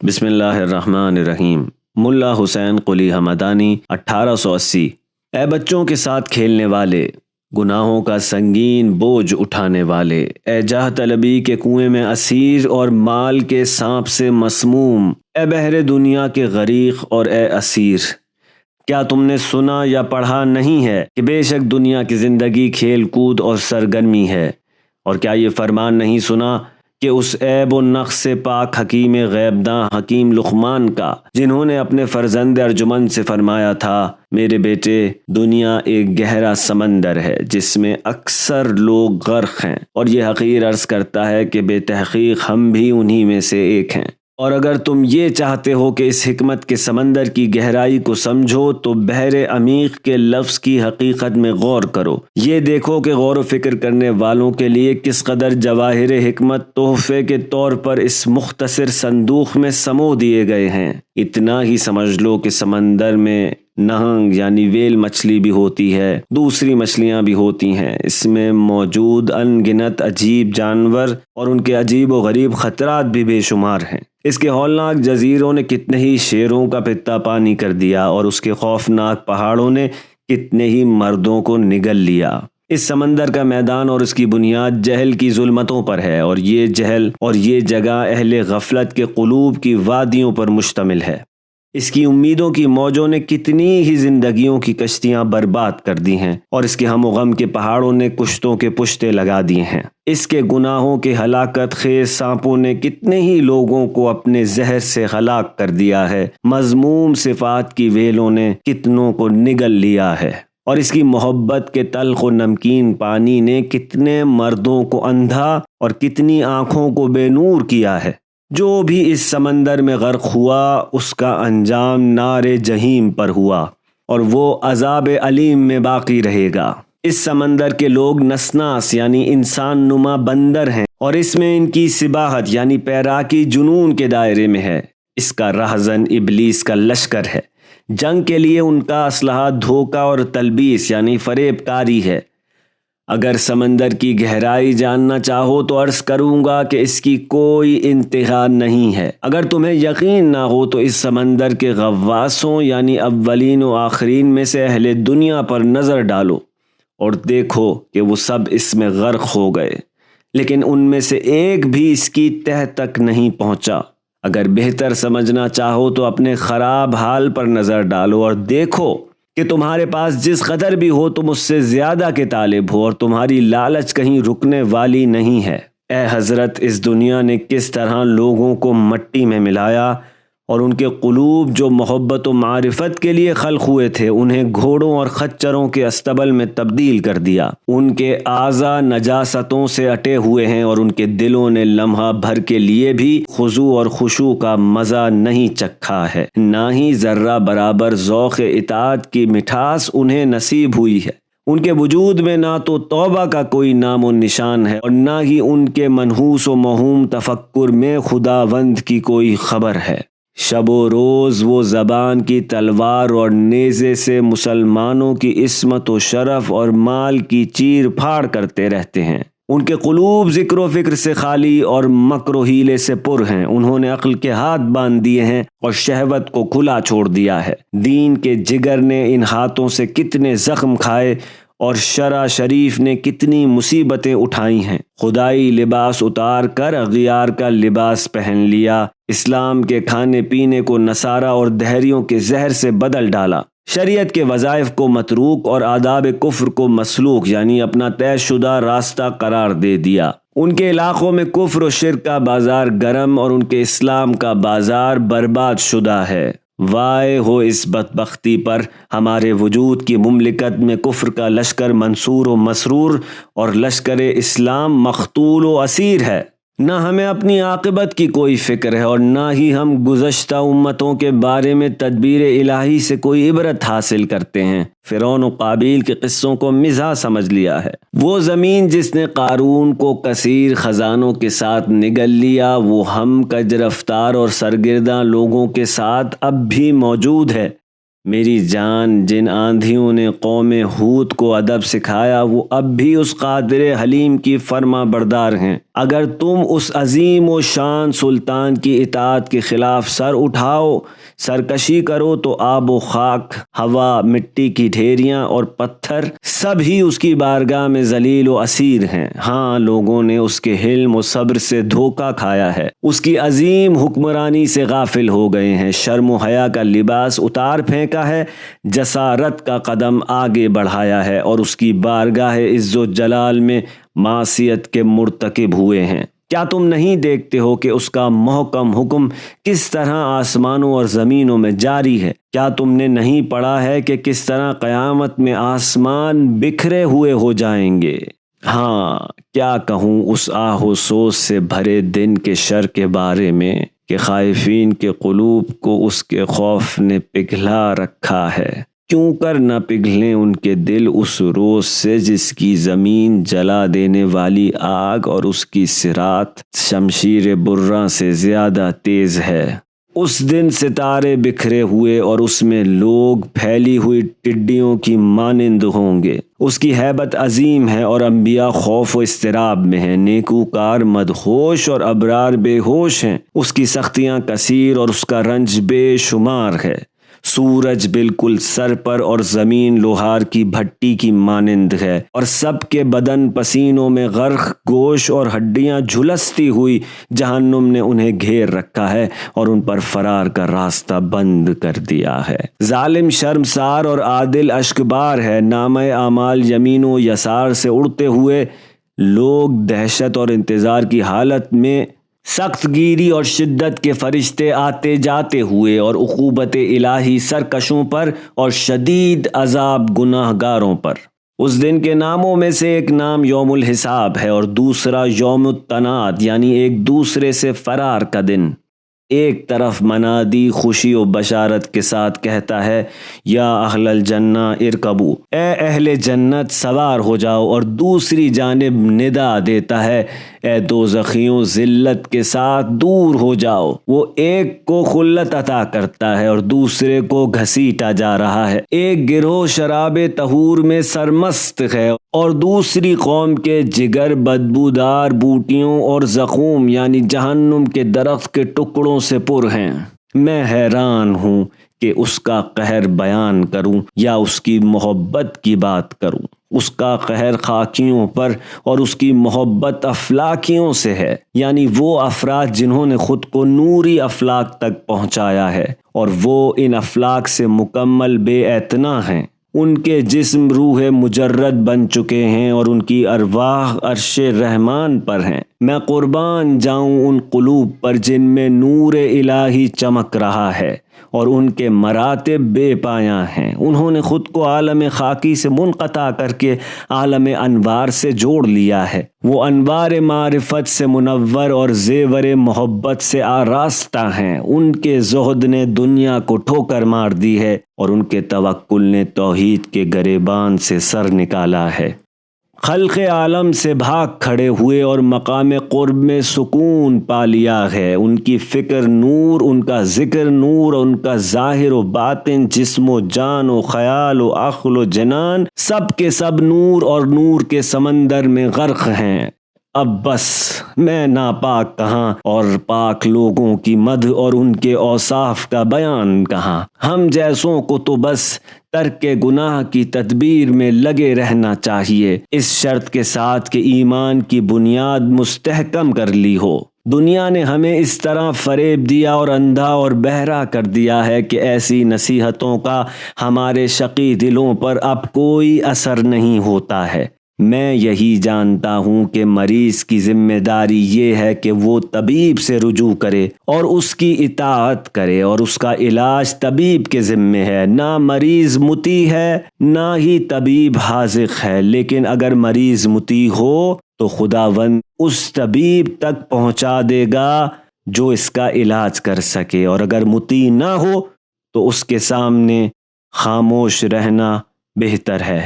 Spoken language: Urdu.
بسم اللہ الرحمن الرحیم۔ ملا حسین قلی ہمدانی 1880۔ اے بچوں کے ساتھ کھیلنے والے، گناہوں کا سنگین بوجھ اٹھانے والے، اے جاہ طلبی کے کنویں میں اسیر اور مال کے سانپ سے مسموم، اے بحر دنیا کے غریق اور اے اسیر، کیا تم نے سنا یا پڑھا نہیں ہے کہ بے شک دنیا کی زندگی کھیل کود اور سرگرمی ہے؟ اور کیا یہ فرمان نہیں سنا کہ اس عیب و نقص سے پاک حکیم غیب داں حکیم لقمان کا، جنہوں نے اپنے فرزند ارجمند سے فرمایا تھا، میرے بیٹے، دنیا ایک گہرا سمندر ہے جس میں اکثر لوگ غرق ہیں، اور یہ حقیر عرض کرتا ہے کہ بے تحقیق ہم بھی انہی میں سے ایک ہیں۔ اور اگر تم یہ چاہتے ہو کہ اس حکمت کے سمندر کی گہرائی کو سمجھو تو بحر عمیق کے لفظ کی حقیقت میں غور کرو۔ یہ دیکھو کہ غور و فکر کرنے والوں کے لیے کس قدر جواہر حکمت تحفے کے طور پر اس مختصر صندوق میں سمو دیے گئے ہیں۔ اتنا ہی سمجھ لو کہ سمندر میں نہنگ یعنی ویل مچھلی بھی ہوتی ہے، دوسری مچھلیاں بھی ہوتی ہیں، اس میں موجود ان گنت عجیب جانور اور ان کے عجیب و غریب خطرات بھی بے شمار ہیں۔ اس کے ہولناک جزیروں نے کتنے ہی شیروں کا پتا پانی کر دیا، اور اس کے خوفناک پہاڑوں نے کتنے ہی مردوں کو نگل لیا۔ اس سمندر کا میدان اور اس کی بنیاد جہل کی ظلمتوں پر ہے، اور یہ جہل اور یہ جگہ اہل غفلت کے قلوب کی وادیوں پر مشتمل ہے۔ اس کی امیدوں کی موجوں نے کتنی ہی زندگیوں کی کشتیاں برباد کر دی ہیں، اور اس کے ہم و غم کے پہاڑوں نے کشتوں کے پشتے لگا دیے ہیں۔ اس کے گناہوں کے ہلاکت خیز سانپوں نے کتنے ہی لوگوں کو اپنے زہر سے ہلاک کر دیا ہے، مذموم صفات کی ویلوں نے کتنوں کو نگل لیا ہے، اور اس کی محبت کے تلخ و نمکین پانی نے کتنے مردوں کو اندھا اور کتنی آنکھوں کو بے نور کیا ہے۔ جو بھی اس سمندر میں غرق ہوا اس کا انجام نار جہیم پر ہوا، اور وہ عذاب علیم میں باقی رہے گا۔ اس سمندر کے لوگ نسناس یعنی انسان نما بندر ہیں، اور اس میں ان کی سباحت یعنی پیراکی جنون کے دائرے میں ہے۔ اس کا رہزن ابلیس کا لشکر ہے۔ جنگ کے لیے ان کا اسلحہ دھوکہ اور تلبیس یعنی فریب کاری ہے۔ اگر سمندر کی گہرائی جاننا چاہو تو عرض کروں گا کہ اس کی کوئی انتہا نہیں ہے۔ اگر تمہیں یقین نہ ہو تو اس سمندر کے غواصوں یعنی اولین و آخرین میں سے اہل دنیا پر نظر ڈالو اور دیکھو کہ وہ سب اس میں غرق ہو گئے، لیکن ان میں سے ایک بھی اس کی تہہ تک نہیں پہنچا۔ اگر بہتر سمجھنا چاہو تو اپنے خراب حال پر نظر ڈالو اور دیکھو کہ تمہارے پاس جس قدر بھی ہو تم اس سے زیادہ کے طالب ہو، اور تمہاری لالچ کہیں رکنے والی نہیں ہے۔ اے حضرت، اس دنیا نے کس طرح لوگوں کو مٹی میں ملایا، اور ان کے قلوب جو محبت و معرفت کے لیے خلق ہوئے تھے انہیں گھوڑوں اور خچروں کے استبل میں تبدیل کر دیا۔ ان کے اعضاء نجاستوں سے اٹے ہوئے ہیں، اور ان کے دلوں نے لمحہ بھر کے لیے بھی خضوع اور خشوع کا مزہ نہیں چکھا ہے، نہ ہی ذرہ برابر ذوق اطاعت کی مٹھاس انہیں نصیب ہوئی ہے۔ ان کے وجود میں نہ تو توبہ کا کوئی نام و نشان ہے، اور نہ ہی ان کے منحوس و موہوم تفکر میں خداوند کی کوئی خبر ہے۔ شب و روز وہ زبان کی تلوار اور نیزے سے مسلمانوں کی عصمت و شرف اور مال کی چیر پھاڑ کرتے رہتے ہیں۔ ان کے قلوب ذکر و فکر سے خالی اور مکر و حیلے سے پر ہیں۔ انہوں نے عقل کے ہاتھ باندھ دیے ہیں اور شہوت کو کھلا چھوڑ دیا ہے۔ دین کے جگر نے ان ہاتھوں سے کتنے زخم کھائے، اور شرع شریف نے کتنی مصیبتیں اٹھائی ہیں۔ خدائی لباس اتار کر اغیار کا لباس پہن لیا، اسلام کے کھانے پینے کو نصارہ اور دہریوں کے زہر سے بدل ڈالا، شریعت کے وظائف کو متروک اور آداب کفر کو مسلوک یعنی اپنا طے شدہ راستہ قرار دے دیا۔ ان کے علاقوں میں کفر و شرک کا بازار گرم، اور ان کے اسلام کا بازار برباد شدہ ہے۔ وائے ہو اس بدبختی پر! ہمارے وجود کی مملکت میں کفر کا لشکر منصور و مسرور، اور لشکر اسلام مقتول و اسیر ہے۔ نہ ہمیں اپنی عاقبت کی کوئی فکر ہے، اور نہ ہی ہم گزشتہ امتوں کے بارے میں تدبیر الہی سے کوئی عبرت حاصل کرتے ہیں۔ فرعون و قابیل کے قصوں کو مزاح سمجھ لیا ہے۔ وہ زمین جس نے قارون کو کثیر خزانوں کے ساتھ نگل لیا، وہ ہم کج رفتار اور سرگرداں لوگوں کے ساتھ اب بھی موجود ہے۔ میری جان، جن آندھیوں نے قوم ہود کو ادب سکھایا وہ اب بھی اس قادر حلیم کی فرما بردار ہیں۔ اگر تم اس عظیم و شان سلطان کی اطاعت کے خلاف سر اٹھاؤ، سرکشی کرو تو آب و خاک، ہوا، مٹی کی ڈھیریاں اور پتھر سب ہی اس کی بارگاہ میں ذلیل و اسیر ہیں۔ ہاں، لوگوں نے اس کے حلم و صبر سے دھوکہ کھایا ہے، اس کی عظیم حکمرانی سے غافل ہو گئے ہیں، شرم و حیا کا لباس اتار پھینکا ہے، جسارت کا قدم آگے بڑھایا ہے اور اس کی بارگاہ عز و جلال میں معصیت کے مرتکب ہوئے ہیں۔ کیا تم نہیں دیکھتے ہو کہ اس کا محکم حکم کس طرح آسمانوں اور زمینوں میں جاری ہے؟ کیا تم نے نہیں پڑھا ہے کہ کس طرح قیامت میں آسمان بکھرے ہوئے ہو جائیں گے؟ ہاں، کیا کہوں اس آہ و سوز سے بھرے دن کے شر کے بارے میں کہ خائفین کے قلوب کو اس کے خوف نے پگھلا رکھا ہے۔ کیوں کر نہ پگھلیں ان کے دل اس روز سے جس کی زمین جلا دینے والی آگ اور اس کی صراط شمشیر برہ سے زیادہ تیز ہے۔ اس دن ستارے بکھرے ہوئے اور اس میں لوگ پھیلی ہوئی ٹڈیوں کی مانند ہوں گے۔ اس کی ہیبت عظیم ہے اور انبیاء خوف و اضطراب میں ہیں، نیکوکار مدہوش اور ابرار بے ہوش ہیں۔ اس کی سختیاں کثیر اور اس کا رنج بے شمار ہے۔ سورج بالکل سر پر اور زمین لوہار کی بھٹی کی مانند ہے اور سب کے بدن پسینوں میں غرق، گوشت اور ہڈیاں جھلستی ہوئی جہنم نے انہیں گھیر رکھا ہے اور ان پر فرار کا راستہ بند کر دیا ہے۔ ظالم شرمسار اور عادل اشکبار ہے، نامہ اعمال یمین و یسار سے اڑتے ہوئے لوگ دہشت اور انتظار کی حالت میں، سخت گیری اور شدت کے فرشتے آتے جاتے ہوئے اور عقوبت الہی سرکشوں پر اور شدید عذاب گناہ گاروں پر۔ اس دن کے ناموں میں سے ایک نام یوم الحساب ہے اور دوسرا یوم التناد، یعنی ایک دوسرے سے فرار کا دن۔ ایک طرف منادی خوشی و بشارت کے ساتھ کہتا ہے، یا اہل الجنہ ارکبو، اے اہل جنت سوار ہو جاؤ، اور دوسری جانب ندا دیتا ہے، اے دوزخیوں ذلت کے ساتھ دور ہو جاؤ۔ وہ ایک کو خلت عطا کرتا ہے اور دوسرے کو گھسیٹا جا رہا ہے۔ ایک گروہ شراب طہور میں سرمست ہے اور دوسری قوم کے جگر بدبودار بوٹیوں اور زقوم یعنی جہنم کے درخت کے ٹکڑوں سے پر ہیں۔ میں حیران ہوں کہ اس کا قہر بیان کروں یا اس کی محبت کی بات کروں۔ اس کا قہر خاکیوں پر اور اس کی محبت افلاکیوں سے ہے، یعنی وہ افراد جنہوں نے خود کو نوری افلاک تک پہنچایا ہے اور وہ ان افلاک سے مکمل بے اعتنا ہیں۔ ان کے جسم روح مجرد بن چکے ہیں اور ان کی ارواح عرش رحمان پر ہیں۔ میں قربان جاؤں ان قلوب پر جن میں نور الہی چمک رہا ہے اور ان کے مراتب بے پایاں ہیں۔ انہوں نے خود کو عالم خاکی سے منقطع کر کے عالم انوار سے جوڑ لیا ہے۔ وہ انوار معرفت سے منور اور زیور محبت سے آراستہ ہیں۔ ان کے زہد نے دنیا کو ٹھوکر مار دی ہے اور ان کے توکل نے توحید کے گریبان سے سر نکالا ہے۔ خلق عالم سے بھاگ کھڑے ہوئے اور مقام قرب میں سکون پا لیا ہے۔ ان کی فکر نور، ان کا ذکر نور، ان کا ظاہر و باطن، جسم و جان و خیال و عقل و جنان سب کے سب نور اور نور کے سمندر میں غرق ہیں۔ اب بس، میں ناپاک کہاں اور پاک لوگوں کی مدح اور ان کے اوصاف کا بیان کہاں۔ ہم جیسوں کو تو بس ترک گناہ کی تدبیر میں لگے رہنا چاہیے، اس شرط کے ساتھ کہ ایمان کی بنیاد مستحکم کر لی ہو۔ دنیا نے ہمیں اس طرح فریب دیا اور اندھا اور بہرا کر دیا ہے کہ ایسی نصیحتوں کا ہمارے شقی دلوں پر اب کوئی اثر نہیں ہوتا ہے۔ میں یہی جانتا ہوں کہ مریض کی ذمہ داری یہ ہے کہ وہ طبیب سے رجوع کرے اور اس کی اطاعت کرے، اور اس کا علاج طبیب کے ذمہ ہے۔ نہ مریض مطیع ہے نہ ہی طبیب حاذق ہے، لیکن اگر مریض مطیع ہو تو خداوند اس طبیب تک پہنچا دے گا جو اس کا علاج کر سکے، اور اگر مطیع نہ ہو تو اس کے سامنے خاموش رہنا بہتر ہے۔